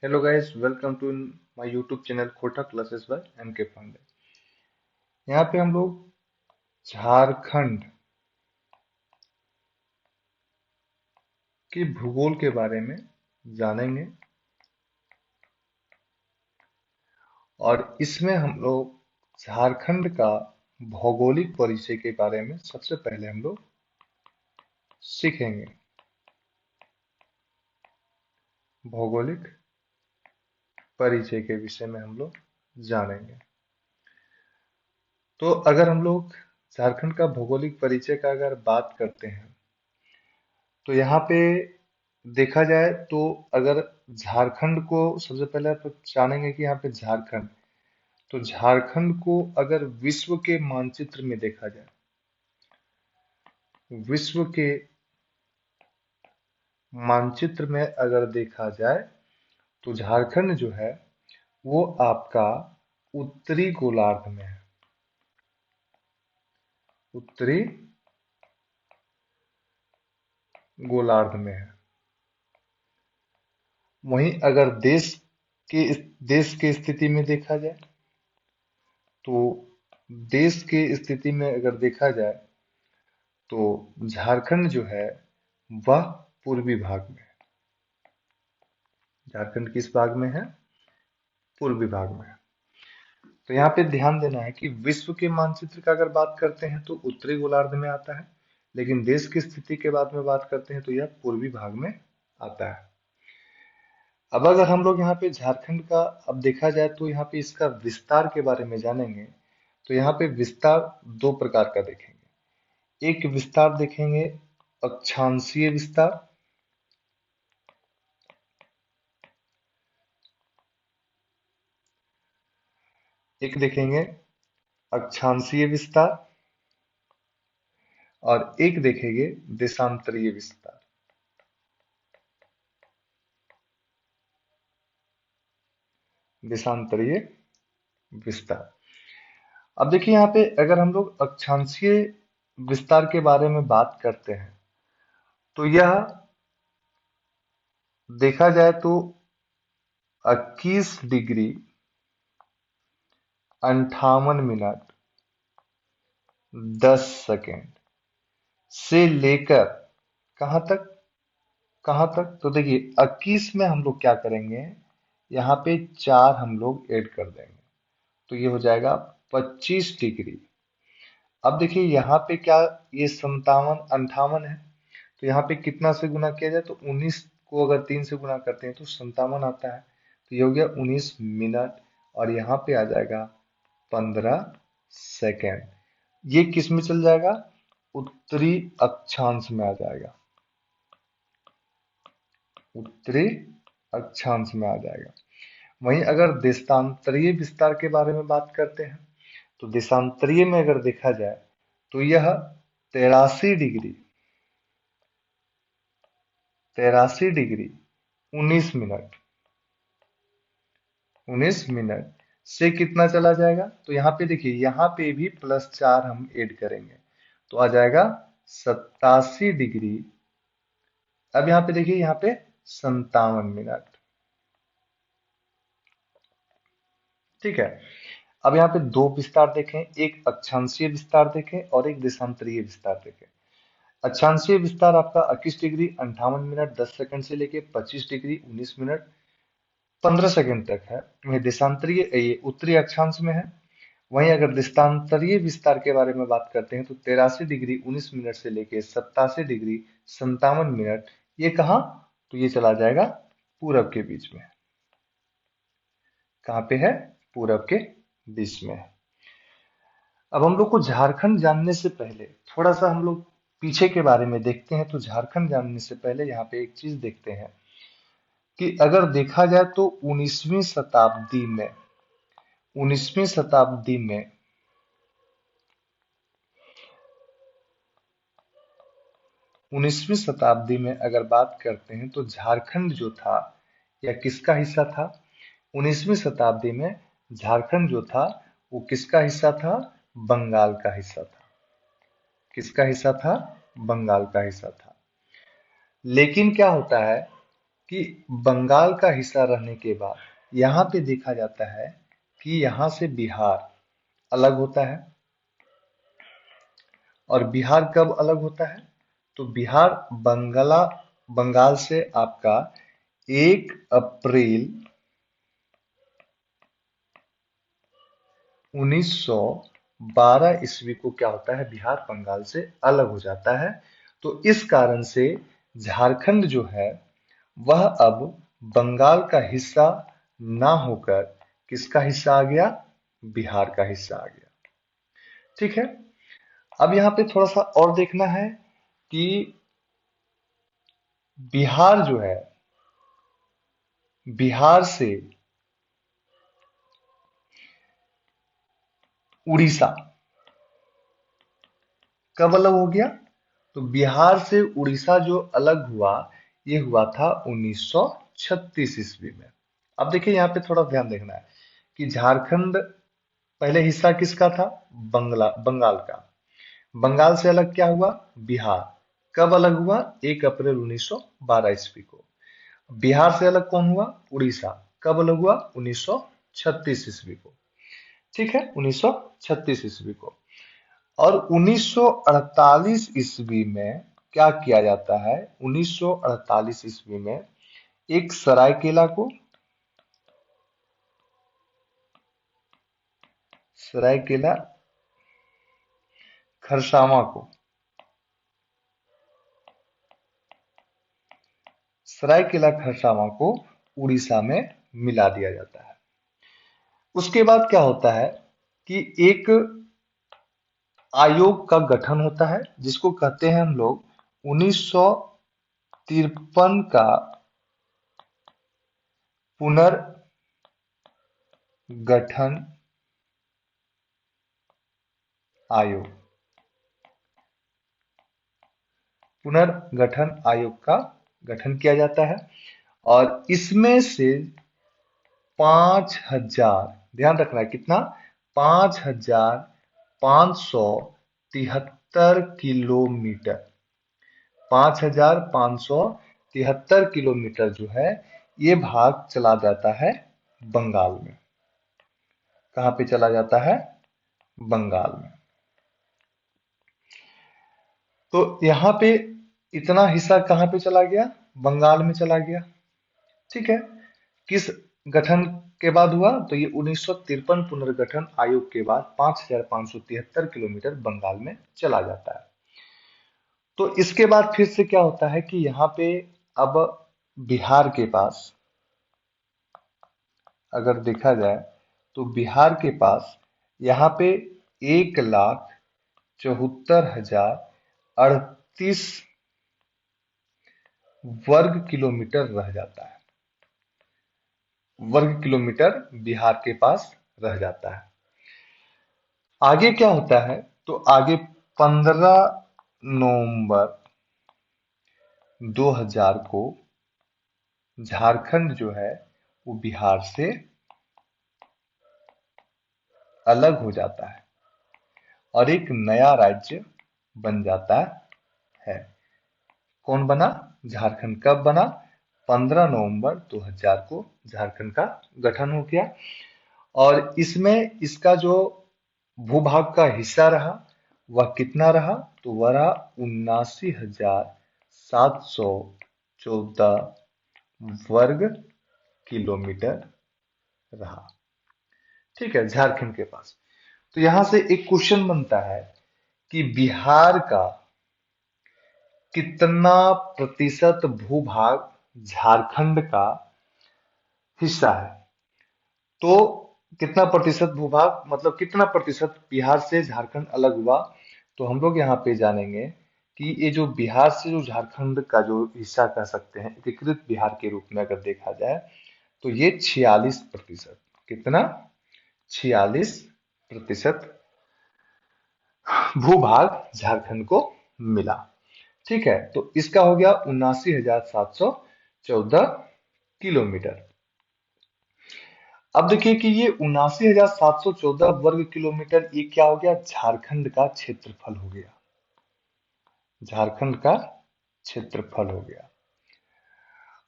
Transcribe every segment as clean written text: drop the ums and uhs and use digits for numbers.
Hello guys, welcome to my YouTube channel खोटा classes bye MK Pandey. यहाँ पे हम लोग झारखंड के भूगोल के बारे में जानेंगे और इसमें हम लोग झारखंड का भौगोलिक परिचय के बारे में सबसे पहले हम लोग सीखेंगे। भौगोलिक परिचय के विषय में हम लोग जानेंगे। तो अगर हम लोग झारखंड का भौगोलिक परिचय का अगर बात करते हैं तो यहाँ पे देखा जाए तो अगर झारखंड को सबसे पहले आप जानेंगे कि यहाँ पे झारखंड, तो झारखंड को अगर विश्व के मानचित्र में देखा जाए, विश्व के मानचित्र में अगर देखा जाए तो झारखंड जो है वो आपका उत्तरी गोलार्ध में है। उत्तरी गोलार्ध में है। वहीं अगर के देश के स्थिति में देखा जाए तो देश के स्थिति में अगर देखा जाए तो झारखंड जो है वह पूर्वी भाग में है। झारखंड किस भाग में है? पूर्वी भाग में है। तो यहाँ पे ध्यान देना है कि विश्व के मानचित्र का अगर बात करते हैं तो उत्तरी गोलार्ध में आता है, लेकिन देश की स्थिति के बारे में बात करते हैं तो यह पूर्वी भाग में आता है। अब अगर हम लोग यहाँ पे झारखंड का अब देखा जाए तो यहाँ पे इसका विस्तार के बारे में जानेंगे तो यहाँ पे विस्तार दो प्रकार का देखेंगे। एक विस्तार देखेंगे अक्षांशीय विस्तार, एक देखेंगे अक्षांशीय विस्तार और एक देखेंगे देशांतरीय विस्तार। देशांतरीय विस्तार। अब देखिए यहाँ पे अगर हम लोग अक्षांशीय विस्तार के बारे में बात करते हैं तो यह देखा जाए तो 21 डिग्री 58 मिनट 10 सेकेंड से लेकर कहां तक? कहां तक? तो देखिए 21 में हम लोग क्या करेंगे, यहाँ पे 4 हम लोग ऐड कर देंगे तो ये हो जाएगा 25 डिग्री। अब देखिए यहाँ पे क्या, ये 57 58 है तो यहाँ पे कितना से गुना किया जाए तो 19 को अगर 3 से गुना करते हैं तो 57 आता है, तो ये हो गया 19 मिनट और यहाँ पे आ जाएगा 15 सेकेंड। ये किस में चल जाएगा? उत्तरी अक्षांश में आ जाएगा। उत्तरी अक्षांश में आ जाएगा। वहीं अगर देशांतरीय विस्तार के बारे में बात करते हैं तो देशांतरीय में अगर देखा जाए तो यह 83 डिग्री 19 मिनट 19 मिनट से कितना चला जाएगा, तो यहाँ पे देखिए यहाँ पे भी +4 हम ऐड करेंगे तो आ जाएगा 87 डिग्री। अब यहाँ पे देखिए यहाँ पे 57 मिनट। ठीक है। अब यहाँ पे दो विस्तार देखें, एक अक्षांशीय विस्तार देखें और एक देशांतरीय विस्तार देखें। अक्षांशीय विस्तार आपका 21 डिग्री 58 मिनट 10 सेकंड से लेके 25 डिग्री 19 मिनट 15 सेकंड तक है। वहीं देशांतरीय ये उत्तरी अक्षांश में है। वहीं अगर देशांतरीय विस्तार के बारे में बात करते हैं तो 83 डिग्री 19 मिनट से लेके 87 डिग्री 57 मिनट, ये कहाँ? तो ये चला जाएगा पूरब के बीच में। कहाँ पे है? पूरब के बीच में है। अब हम लोग को झारखंड जानने से पहले थोड़ा सा हम लोग पीछे के बारे में देखते हैं। तो झारखंड जानने से पहले यहाँ पे एक चीज देखते हैं कि अगर देखा जाए तो 19वीं शताब्दी में 19वीं शताब्दी में अगर बात करते हैं तो झारखंड जो था यह किसका हिस्सा था? 19वीं शताब्दी में झारखंड जो था वो किसका हिस्सा था? बंगाल का हिस्सा था। किसका हिस्सा था? बंगाल का हिस्सा था। लेकिन क्या होता है कि बंगाल का हिस्सा रहने के बाद यहाँ पे देखा जाता है कि यहाँ से बिहार अलग होता है। और बिहार कब अलग होता है? तो बिहार बंगाल से आपका 1 अप्रैल 1912 ईस्वी को क्या होता है, बिहार बंगाल से अलग हो जाता है। तो इस कारण से झारखंड जो है वह अब बंगाल का हिस्सा ना होकर किसका हिस्सा आ गया? बिहार का हिस्सा आ गया। ठीक है। अब यहाँ पे थोड़ा सा और देखना है कि बिहार जो है, बिहार से उड़ीसा कब अलग हो गया? तो बिहार से उड़ीसा जो अलग हुआ, ये हुआ था 1936 ईस्वी में। अब देखिए यहाँ पे थोड़ा ध्यान देखना है कि झारखंड पहले हिस्सा किसका था? बंगाल का। बंगाल से अलग क्या हुआ? बिहार। कब अलग हुआ? 1 अप्रैल 1912 ईस्वी को। बिहार से अलग कौन हुआ? उड़ीसा। कब अलग हुआ? 1936 ईस्वी को। ठीक है, 1936 ईस्वी को। और 1948 ईस्वी में क्या किया जाता है? 1948 ईस्वी में एक सरायकेला खरसावां को सरायकेला खरसावां को उड़ीसा में मिला दिया जाता है। उसके बाद क्या होता है कि एक आयोग का गठन होता है जिसको कहते हैं हम लोग 1953 का पुनर्गठन आयोग। पुनर्गठन आयोग का गठन किया जाता है और इसमें से 5,000, ध्यान रखना है कितना? 5,573 किलोमीटर, 5,573 किलोमीटर जो है ये भाग चला जाता है बंगाल में। कहाँ पे चला जाता है? बंगाल में। तो यहाँ पे इतना हिस्सा कहाँ पे चला गया? बंगाल में चला गया। ठीक है। किस गठन के बाद हुआ? तो ये 1953 पुनर्गठन आयोग के बाद 5,573 किलोमीटर बंगाल में चला जाता है। तो इसके बाद फिर से क्या होता है कि यहाँ पे अब बिहार के पास अगर देखा जाए तो बिहार के पास यहाँ पे 1,74,038 वर्ग किलोमीटर रह जाता है। वर्ग किलोमीटर बिहार के पास रह जाता है। आगे क्या होता है? तो आगे 15 नवंबर 2000 को झारखंड जो है वो बिहार से अलग हो जाता है और एक नया राज्य बन जाता है। कौन बना? झारखंड। कब बना? 15 नवंबर 2000 को झारखंड का गठन हो गया। और इसमें इसका जो भूभाग का हिस्सा रहा वह कितना रहा? तो वह रहा 79,714 वर्ग किलोमीटर रहा। ठीक है, झारखंड के पास। तो यहां से एक क्वेश्चन बनता है कि बिहार का कितना प्रतिशत भूभाग झारखंड का हिस्सा है? तो कितना प्रतिशत भूभाग मतलब कितना प्रतिशत बिहार से झारखंड अलग हुआ? तो हम लोग यहाँ पे जानेंगे कि ये जो बिहार से जो झारखंड का जो हिस्सा कह सकते हैं एकीकृत बिहार के रूप में अगर देखा जाए तो ये 46%। कितना? 46% भूभाग झारखंड को मिला। ठीक है, तो इसका हो गया 79,714 किलोमीटर। अब देखिए कि ये 79,714 वर्ग किलोमीटर ये क्या हो गया? झारखंड का क्षेत्रफल हो गया। झारखंड का क्षेत्रफल हो गया।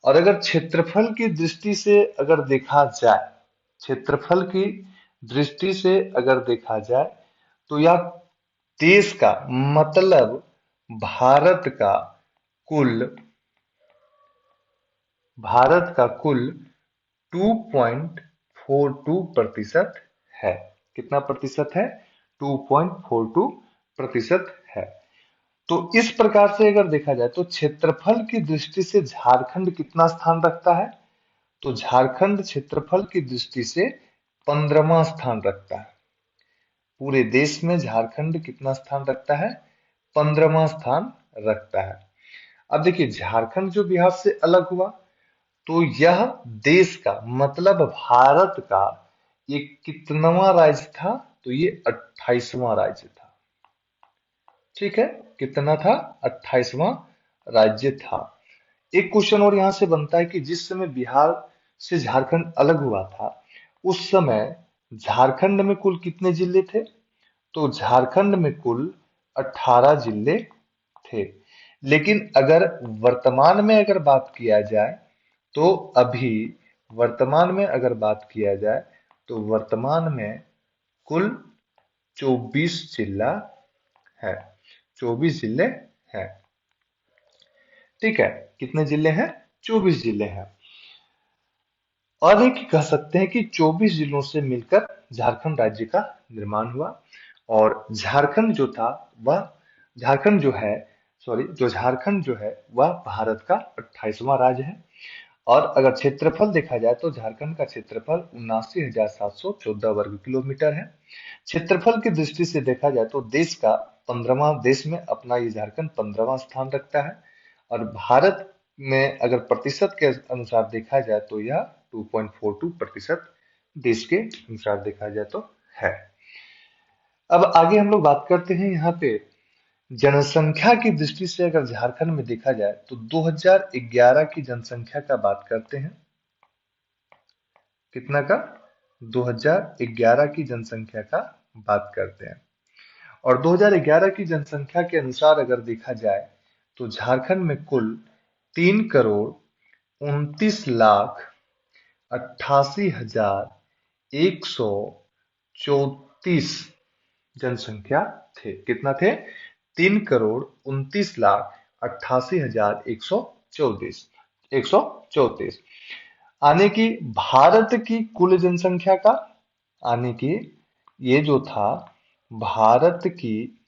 और अगर क्षेत्रफल की दृष्टि से अगर देखा जाए, क्षेत्रफल की दृष्टि से अगर देखा जाए, तो यह देश का मतलब भारत का कुल भारत का कुल 2.42% है। कितना प्रतिशत है? 2.42% है। तो इस प्रकार से अगर देखा जाए तो क्षेत्रफल की दृष्टि से झारखंड कितना स्थान रखता है? तो झारखंड क्षेत्रफल की दृष्टि से 15वां स्थान रखता है। पूरे देश में झारखंड कितना स्थान रखता है? 15वां स्थान रखता है। अब देखिए, झारखंड जो बिहार से अलग हुआ, तो यह देश का मतलब भारत का ये कितनावां राज्य था? तो ये 28वां राज्य था। ठीक है, कितना था? 28वां राज्य था। एक क्वेश्चन और यहां से बनता है कि जिस समय बिहार से झारखंड अलग हुआ था, उस समय झारखंड में कुल कितने जिले थे? तो झारखंड में कुल 18 जिले थे। लेकिन अगर वर्तमान में अगर बात किया जाए, तो अभी वर्तमान में अगर बात किया जाए, तो वर्तमान में कुल 24 जिला है। 24 जिले हैं। ठीक है, कितने जिले हैं? 24 जिले हैं। और एक कह सकते हैं कि 24 जिलों से मिलकर झारखंड राज्य का निर्माण हुआ। और झारखंड जो था वह झारखंड जो है सॉरी जो झारखंड जो है वह भारत का 28वां राज्य है। और अगर क्षेत्रफल देखा जाए तो झारखंड का क्षेत्रफल 79,714 वर्ग किलोमीटर है। क्षेत्रफल की दृष्टि से देखा जाए तो देश में अपना ये झारखंड 15वां स्थान रखता है। और भारत में अगर प्रतिशत के अनुसार देखा जाए तो यह 2.42% देश के अनुसार देखा जाए तो है। अब आगे हम लोग बात करते हैं यहाँ पे जनसंख्या की दृष्टि से। अगर झारखंड में देखा जाए तो 2011 की जनसंख्या का बात करते हैं। कितना का? 2011 की जनसंख्या का बात करते हैं। और 2011 की जनसंख्या के अनुसार अगर देखा जाए तो झारखंड में कुल 3,29,88,134 जनसंख्या थे। कितना थे? 3,29,88,134 आने की भारत की कुल जनसंख्या का आने की ये जो था भारत की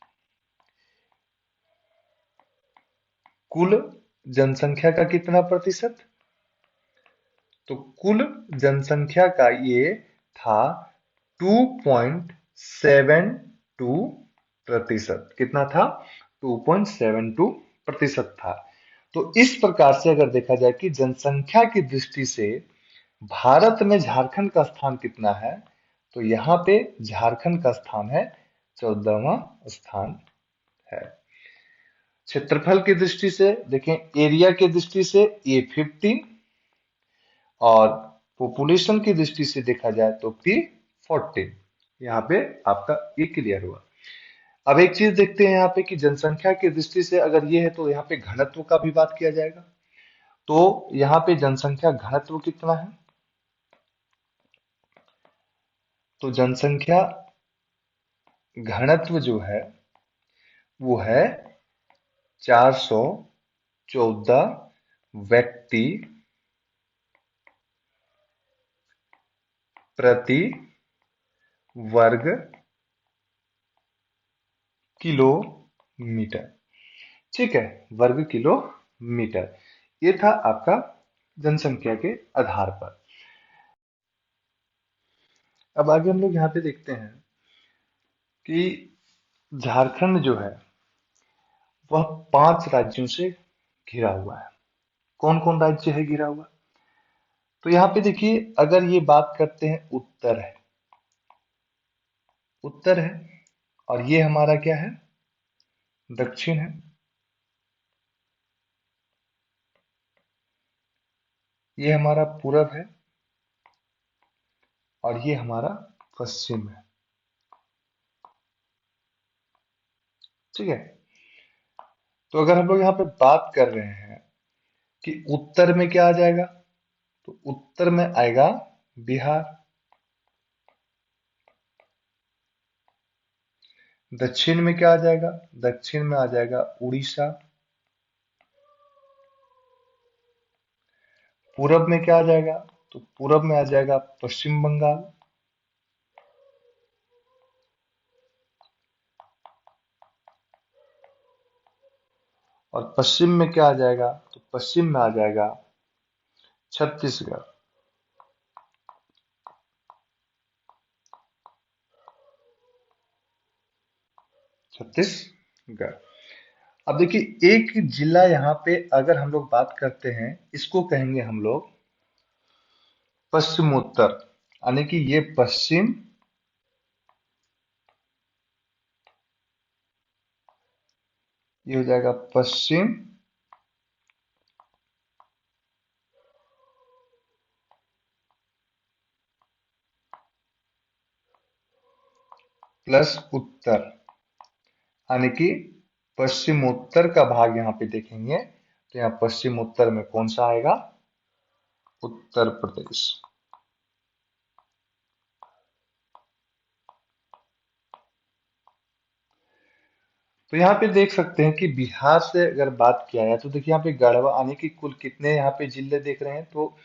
कुल जनसंख्या का कितना प्रतिशत? तो कुल जनसंख्या का ये था 2.72%। कितना था? 2.72% था। तो इस प्रकार से अगर देखा जाए कि जनसंख्या की दृष्टि से भारत में झारखंड का स्थान कितना है, तो यहाँ पे झारखंड का स्थान है 14वां स्थान है। क्षेत्रफल की दृष्टि से देखें, एरिया की दृष्टि से ये 15, और पॉपुलेशन की दृष्टि से देखा जाए तो P14। यहाँ पे आपका ये क्लियर हुआ। अब एक चीज देखते हैं यहाँ पे कि जनसंख्या की दृष्टि से अगर ये है तो यहाँ पे घनत्व का भी बात किया जाएगा। तो यहाँ पे जनसंख्या घनत्व कितना है? तो जनसंख्या घनत्व जो है वो है 414 व्यक्ति प्रति वर्ग किलोमीटर। ठीक है, वर्ग किलोमीटर। ये था आपका जनसंख्या के आधार पर। अब आगे हम लोग यहाँ पे देखते हैं कि झारखंड जो है वह 5 राज्यों से घिरा हुआ है। कौन कौन राज्य है घिरा हुआ? तो यहाँ पे देखिए, अगर ये बात करते हैं उत्तर है, और ये हमारा क्या है? दक्षिण है। ये हमारा पूरब है, और ये हमारा पश्चिम है। ठीक है, तो अगर हम लोग यहाँ पे बात कर रहे हैं कि उत्तर में क्या आ जाएगा, तो उत्तर में आएगा बिहार, दक्षिण में क्या आ जाएगा, दक्षिण में आ जाएगा उड़ीसा, पूरब में क्या आ जाएगा, तो पूरब में आ जाएगा पश्चिम बंगाल, और पश्चिम में क्या आ जाएगा, तो पश्चिम में आ जाएगा छत्तीसगढ़। छत्तीसगढ़। अब देखिए एक जिला यहाँ पे अगर हम लोग बात करते हैं, इसको कहेंगे हम लोग पश्चिमोत्तर, यानी कि ये पश्चिम, ये हो जाएगा पश्चिम प्लस उत्तर, यानी कि पश्चिमोत्तर का भाग यहाँ पे देखेंगे तो यहाँ पश्चिमोत्तर में कौन सा आएगा, उत्तर प्रदेश। तो यहाँ पे देख सकते हैं कि बिहार से अगर बात किया जाए तो देखिए यहाँ पे गढ़वा, यानी कि कुल कितने यहाँ पे जिले देख रहे हैं, तो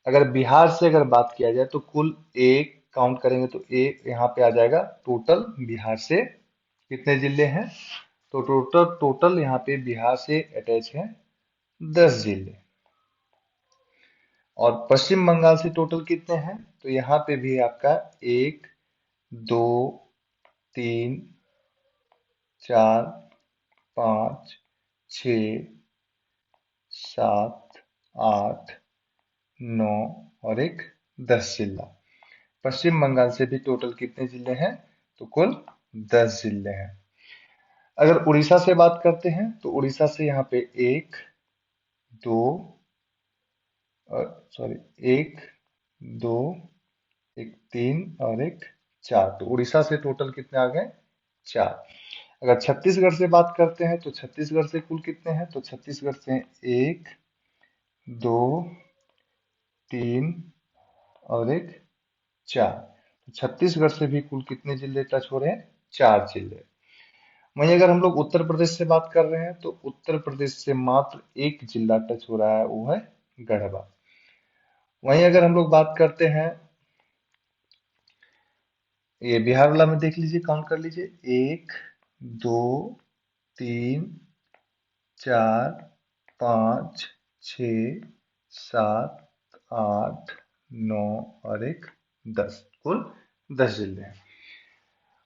अगर बिहार से अगर बात किया जाए तो कुल एक काउंट करेंगे तो एक यहाँ पे आ जाएगा, टोटल बिहार से कितने जिले हैं, तो टोटल टोटल यहाँ पे बिहार से अटैच है 10 जिले। और पश्चिम बंगाल से टोटल कितने हैं, तो यहाँ पे भी आपका 1 2 3 4 5 6 7 8 9 और एक 10 जिला। पश्चिम बंगाल से भी टोटल कितने जिले हैं, तो कुल 10 जिले हैं। अगर उड़ीसा से बात करते हैं तो उड़ीसा से यहाँ पे 1 2 सॉरी 1 2 एक 3 और एक 4, तो उड़ीसा से टोटल कितने आ गए, 4। अगर छत्तीसगढ़ से बात करते हैं तो छत्तीसगढ़ से कुल कितने हैं, तो छत्तीसगढ़ से 1 2 3 और एक 4, तो छत्तीसगढ़ से भी कुल कितने जिले टच हो रहे हैं, 4 जिले। वहीं अगर हम लोग उत्तर प्रदेश से बात कर रहे हैं तो उत्तर प्रदेश से मात्र एक जिला टच हो रहा है, वो है गढ़वा। वहीं अगर हम लोग बात करते हैं, ये बिहार वाला में देख लीजिए, काउंट कर लीजिए, 1 2 3 4 5 6 7 8 9 और एक 10, कुल 10 जिले हैं।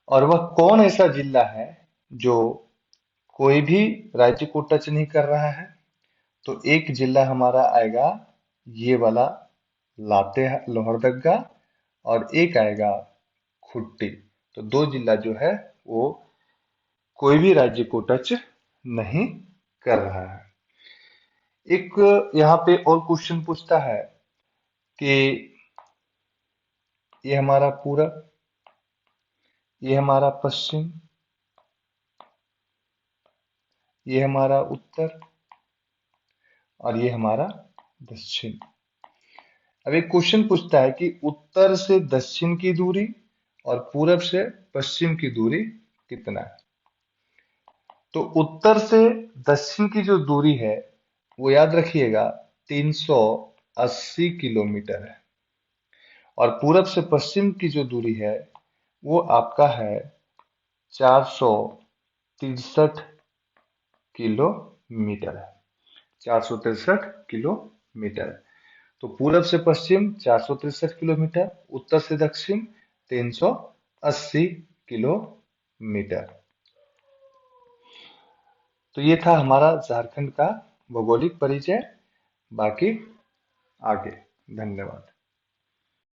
और वह कौन ऐसा जिला है जो कोई भी राज्य को टच नहीं कर रहा है, तो एक जिला हमारा आएगा ये वाला लाते लोहरदगा, और एक आएगा खुट्टी। तो दो जिला जो है वो कोई भी राज्य को टच नहीं कर रहा है। एक यहाँ पे और क्वेश्चन पूछता है कि ये हमारा पूरब, ये हमारा पश्चिम, ये हमारा उत्तर और ये हमारा दक्षिण। अब एक क्वेश्चन पूछता है कि उत्तर से दक्षिण की दूरी और पूरब से पश्चिम की दूरी कितना है। तो उत्तर से दक्षिण की जो दूरी है वो याद रखिएगा 380 किलोमीटर है, और पूरब से पश्चिम की जो दूरी है वो आपका है 463 किलोमीटर है, 463 किलोमीटर। तो पूरब से पश्चिम 463 किलोमीटर, उत्तर से दक्षिण 380 किलोमीटर। तो ये था हमारा झारखंड का भौगोलिक परिचय। बाकी आगे। धन्यवाद।